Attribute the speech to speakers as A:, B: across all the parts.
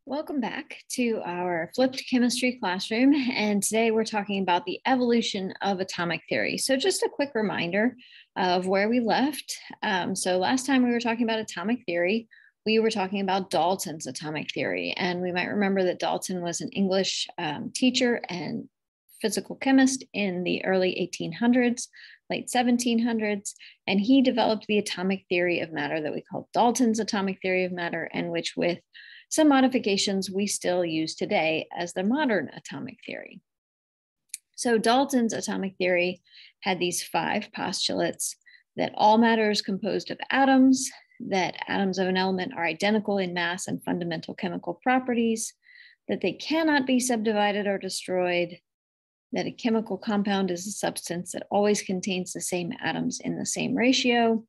A: Welcome back to our flipped chemistry classroom. And today we're talking about the evolution of atomic theory. So just a quick reminder of where we left. So last time we were talking about atomic theory, we were talking about Dalton's atomic theory. And we might remember that Dalton was an English teacher and physical chemist in the early 1800s, late 1700s, and he developed the atomic theory of matter that we call Dalton's atomic theory of matter, and which with some modifications we still use today as the modern atomic theory. So Dalton's atomic theory had these 5 postulates: that all matter is composed of atoms, that atoms of an element are identical in mass and fundamental chemical properties, that they cannot be subdivided or destroyed, that a chemical compound is a substance that always contains the same atoms in the same ratio,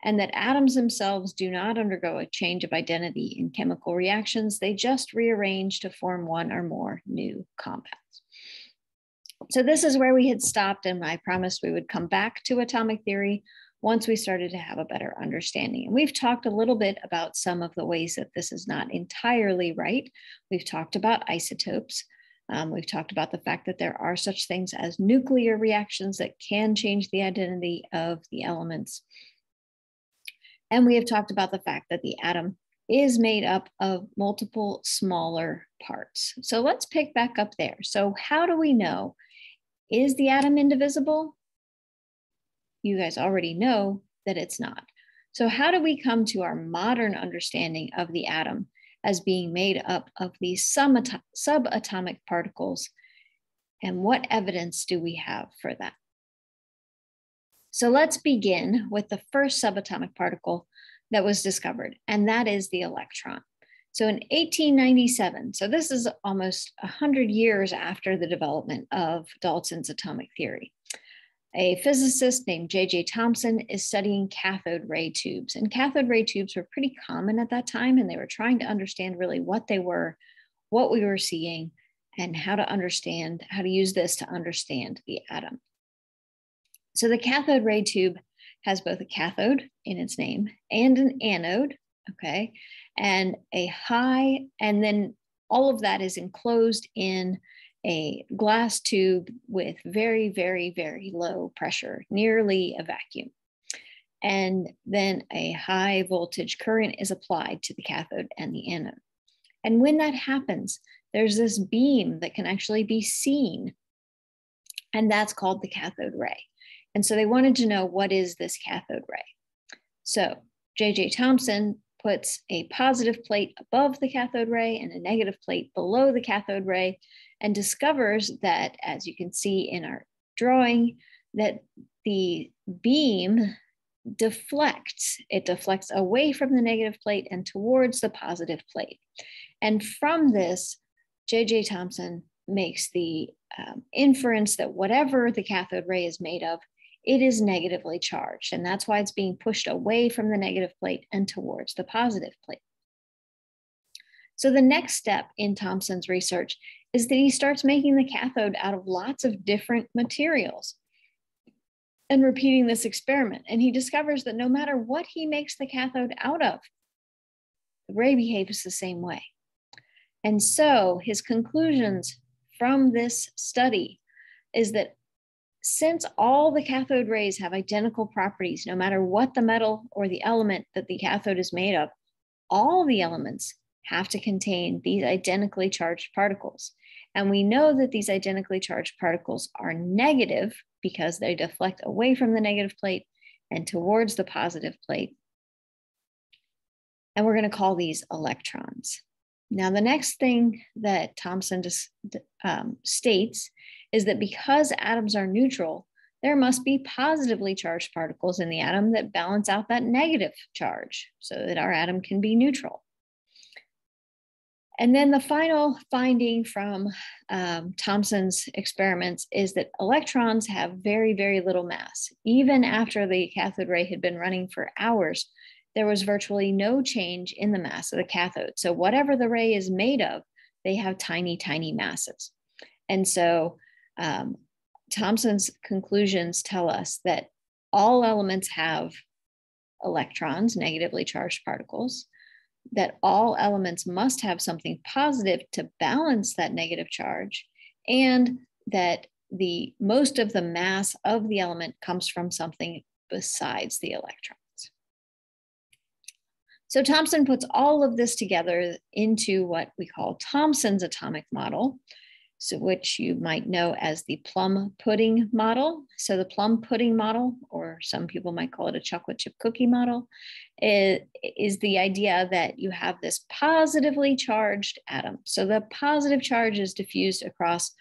A: and that atoms themselves do not undergo a change of identity in chemical reactions. They just rearrange to form one or more new compounds. So this is where we had stopped, and I promised we would come back to atomic theory once we started to have a better understanding. And we've talked a little bit about some of the ways that this is not entirely right. We've talked about isotopes. We've talked about the fact that there are such things as nuclear reactions that can change the identity of the elements. And we have talked about the fact that the atom is made up of multiple smaller parts. So let's pick back up there. So how do we know? Is the atom indivisible? You guys already know that it's not. So how do we come to our modern understanding of the atom as being made up of these subatomic particles? And what evidence do we have for that? So let's begin with the first subatomic particle that was discovered, and that is the electron. So in 1897, so this is almost 100 years after the development of Dalton's atomic theory, a physicist named J.J. Thomson is studying cathode ray tubes. And cathode ray tubes were pretty common at that time, and they were trying to understand really what they were, what we were seeing, and how to use this to understand the atom. So the cathode ray tube has both a cathode in its name and an anode, okay? And and then all of that is enclosed in a glass tube with very, very, very low pressure, nearly a vacuum. And then a high voltage current is applied to the cathode and the anode. And when that happens, there's this beam that can actually be seen, and that's called the cathode ray. And so they wanted to know, what is this cathode ray? So J.J. Thomson puts a positive plate above the cathode ray and a negative plate below the cathode ray, and discovers that, as you can see in our drawing, that the beam deflects. It deflects away from the negative plate and towards the positive plate. And from this, J.J. Thomson makes the inference that whatever the cathode ray is made of, it is negatively charged. And that's why it's being pushed away from the negative plate and towards the positive plate. So the next step in Thomson's research is that he starts making the cathode out of lots of different materials and repeating this experiment. And he discovers that no matter what he makes the cathode out of, the ray behaves the same way. And so his conclusions from this study is that since all the cathode rays have identical properties, no matter what the metal or the element that the cathode is made of, all the elements have to contain these identically charged particles. And we know that these identically charged particles are negative because they deflect away from the negative plate and towards the positive plate. And we're going to call these electrons. Now, the next thing that Thomson states is that because atoms are neutral, there must be positively charged particles in the atom that balance out that negative charge so that our atom can be neutral. And then the final finding from Thomson's experiments is that electrons have very, very little mass. Even after the cathode ray had been running for hours, there was virtually no change in the mass of the cathode. So whatever the ray is made of, they have tiny, tiny masses. And so Thomson's conclusions tell us that all elements have electrons, negatively charged particles. that all elements must have something positive to balance that negative charge, and that the most of the mass of the element comes from something besides the electrons. So Thomson puts all of this together into what we call Thomson's atomic model, so which you might know as the plum pudding model. So the plum pudding model, or some people might call it a chocolate chip cookie model, is the idea that you have this positively charged atom. So the positive charge is diffused across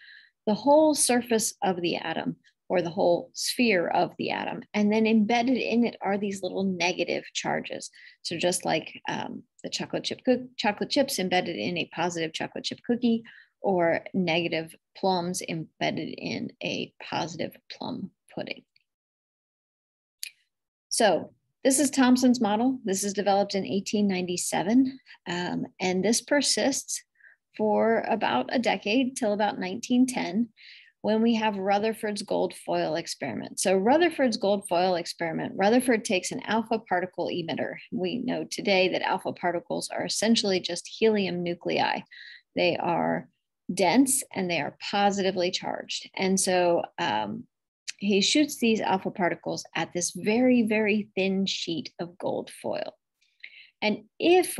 A: the whole surface of the atom, or the whole sphere of the atom. And then embedded in it are these little negative charges. So just like the chocolate chips embedded in a positive chocolate chip cookie, or negative plums embedded in a positive plum pudding. So this is Thomson's model. This is developed in 1897, and this persists for about a decade, till about 1910, when we have Rutherford's gold foil experiment. So Rutherford's gold foil experiment, Rutherford takes an alpha particle emitter. We know today that alpha particles are essentially just helium nuclei. They are dense and they are positively charged. And so he shoots these alpha particles at this very, very thin sheet of gold foil. And if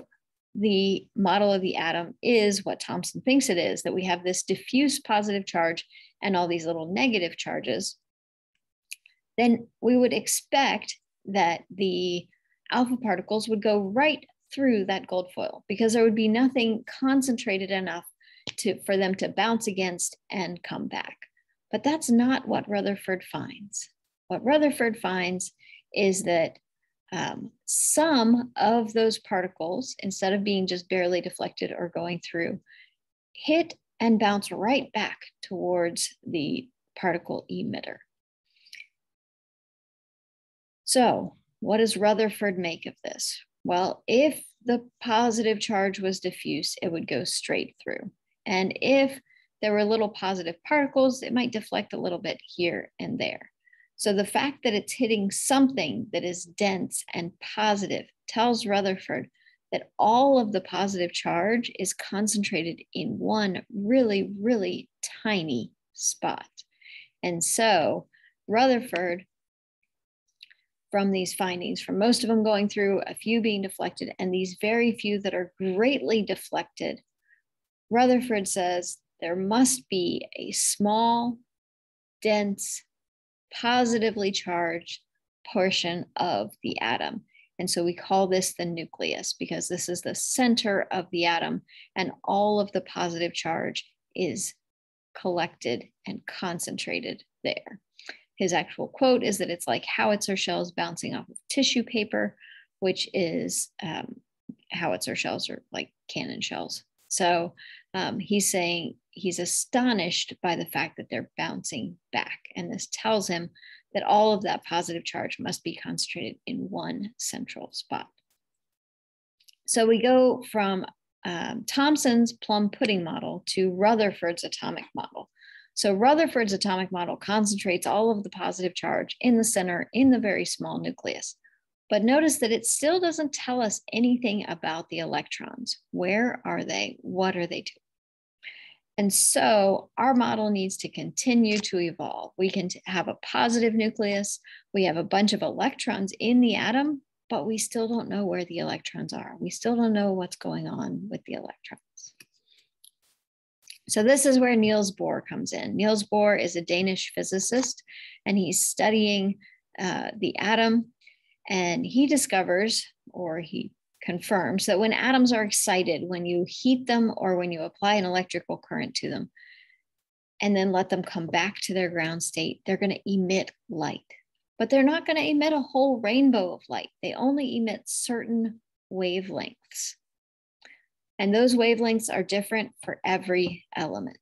A: the model of the atom is what Thomson thinks it is, that we have this diffuse positive charge and all these little negative charges, then we would expect that the alpha particles would go right through that gold foil, because there would be nothing concentrated enough for them to bounce against and come back. But that's not what Rutherford finds. What Rutherford finds is that some of those particles, instead of being just barely deflected or going through, hit and bounce right back towards the particle emitter. So what does Rutherford make of this? Well, if the positive charge was diffuse, it would go straight through. And if there were little positive particles, it might deflect a little bit here and there. So the fact that it's hitting something that is dense and positive tells Rutherford that all of the positive charge is concentrated in one really, really tiny spot. And so Rutherford, from these findings, from most of them going through, a few being deflected, and these very few that are greatly deflected, Rutherford says there must be a small, dense, positively charged portion of the atom. And so we call this the nucleus, because this is the center of the atom, and all of the positive charge is collected and concentrated there. His actual quote is that it's like howitzer shells bouncing off of tissue paper, which is howitzer shells are like cannon shells. So he's saying he's astonished by the fact that they're bouncing back. And this tells him that all of that positive charge must be concentrated in one central spot. So we go from Thomson's plum pudding model to Rutherford's atomic model. So Rutherford's atomic model concentrates all of the positive charge in the center in the very small nucleus. But notice that it still doesn't tell us anything about the electrons. Where are they? What are they doing? And so our model needs to continue to evolve. We can have a positive nucleus. We have a bunch of electrons in the atom, but we still don't know where the electrons are. We still don't know what's going on with the electrons. So this is where Niels Bohr comes in. Niels Bohr is a Danish physicist, and he's studying the atom. And he discovers, or he confirms, that when atoms are excited, when you heat them or when you apply an electrical current to them and then let them come back to their ground state, they're going to emit light. But they're not going to emit a whole rainbow of light. They only emit certain wavelengths. And those wavelengths are different for every element.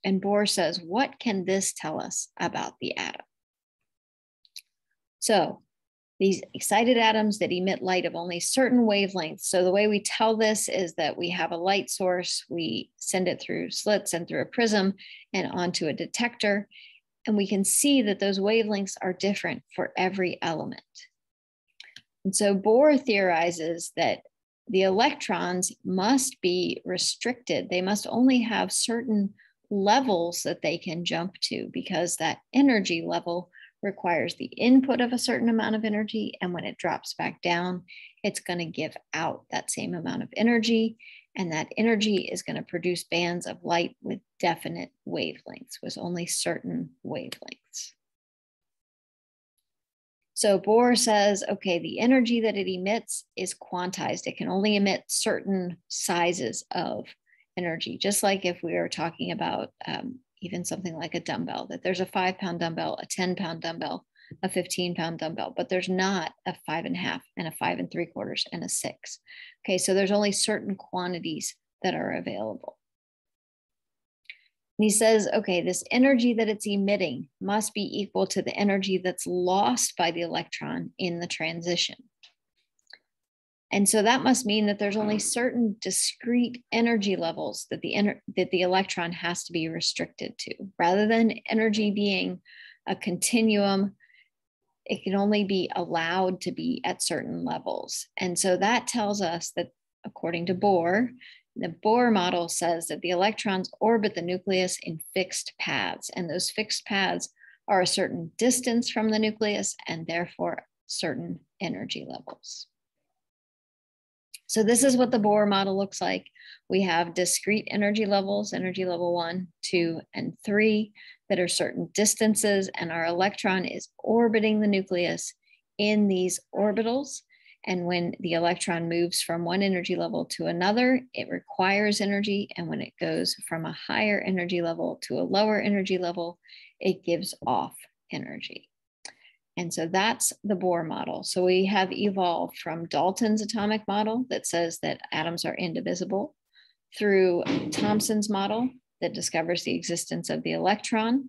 A: And Bohr says, what can this tell us about the atom? So these excited atoms that emit light of only certain wavelengths. So the way we tell this is that we have a light source, we send it through slits and through a prism and onto a detector, and we can see that those wavelengths are different for every element. And so Bohr theorizes that the electrons must be restricted. They must only have certain levels that they can jump to, because that energy level requires the input of a certain amount of energy. And when it drops back down, it's going to give out that same amount of energy. And that energy is going to produce bands of light with definite wavelengths, with only certain wavelengths. So Bohr says, okay, the energy that it emits is quantized. It can only emit certain sizes of energy, just like if we are talking about even something like a dumbbell, that there's a 5-pound dumbbell, a 10-pound dumbbell, a 15-pound dumbbell, but there's not a 5.5 and a 5 3/4 and a 6. Okay, so there's only certain quantities that are available. And he says, okay, this energy that it's emitting must be equal to the energy that's lost by the electron in the transition. And so that must mean that there's only certain discrete energy levels that the electron has to be restricted to. Rather than energy being a continuum, it can only be allowed to be at certain levels. And so that tells us that, according to Bohr, the Bohr model says that the electrons orbit the nucleus in fixed paths, and those fixed paths are a certain distance from the nucleus and therefore certain energy levels. So this is what the Bohr model looks like. We have discrete energy levels, energy level 1, 2, and 3, that are certain distances, and our electron is orbiting the nucleus in these orbitals. And when the electron moves from one energy level to another, it requires energy. And when it goes from a higher energy level to a lower energy level, it gives off energy. And so that's the Bohr model. So we have evolved from Dalton's atomic model that says that atoms are indivisible, through Thomson's model that discovers the existence of the electron,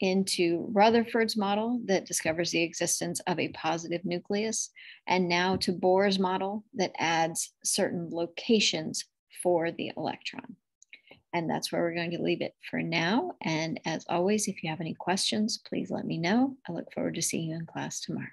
A: into Rutherford's model that discovers the existence of a positive nucleus, and now to Bohr's model that adds certain locations for the electron. And that's where we're going to leave it for now. And as always, if you have any questions, please let me know. I look forward to seeing you in class tomorrow.